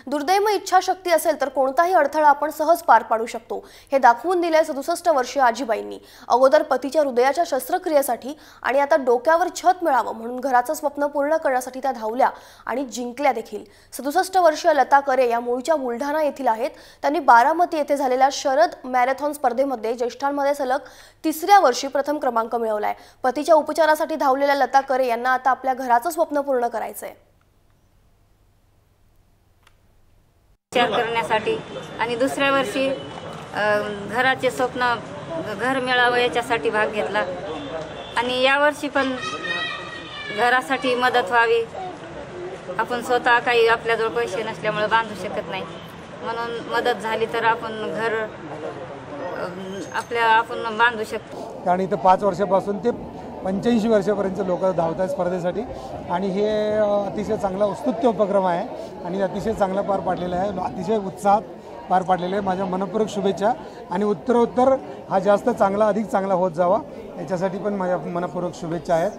दुर्दैवी इच्छाशक्ती असेल तर कोणताही अडथळा आपण सहज पार पाडू शकतो हे दाखवून दिले 67 वर्षीय आजीबाईंनी। अगोदर पतीच्या हृदयाच्या शस्त्रक्रियेसाठी आणि आता डोक्यावर छत मिळावं म्हणून घराचं स्वप्न पूर्ण करण्यासाठी त्या धावल्या आणि जिंकल्या देखील। 67 वर्षीय लता करे या मूळच्या बुलढाणा येथील आहेत। त्यांनी बारामती येथे झालेल्या शरद मॅरेथॉन स्पर्धेमध्ये ज्येष्ठांमध्ये सलग 3ऱ्या वर्षी प्रथम क्रमांक मिळवलाय। पतीच्या उपचारासाठी धावलेल्या लता करे यांना आता आपल्या घराचं स्वप्न पूर्ण करायचंय। करण्यासाठी आणि दुसऱ्या वर्षी घराचे स्वप्न घर मिळावं याच्यासाठी भाग घेतला आणि या वर्षी पण घरासाठी मदत व्हावी। आपण स्वतः काही आपल्याजवळ पैसे नसल्यामुळे बांधू शकत नाही, म्हणून मदत झाली तर आपण घर आपण बांधू शकतो। आणि इथं 5 वर्षापासून ते 85 वर्षापर्यंत लोक धावतात स्पर्धेसाठी आणि हे अतिशय चांगला उत्स्तुत्य उपक्रम आहे आणि अतिशय चांगला पार पाडलेला आहे, अतिशय उत्साहात पार पाडलेले आहे। माझ्या मनपूर्वक शुभेच्छा आणि उत्तरोत्तर हा जास्त चांगला अधिक चांगला होत जावा याच्यासाठी पण माझ्या मनपूर्वक शुभेच्छा आहेत।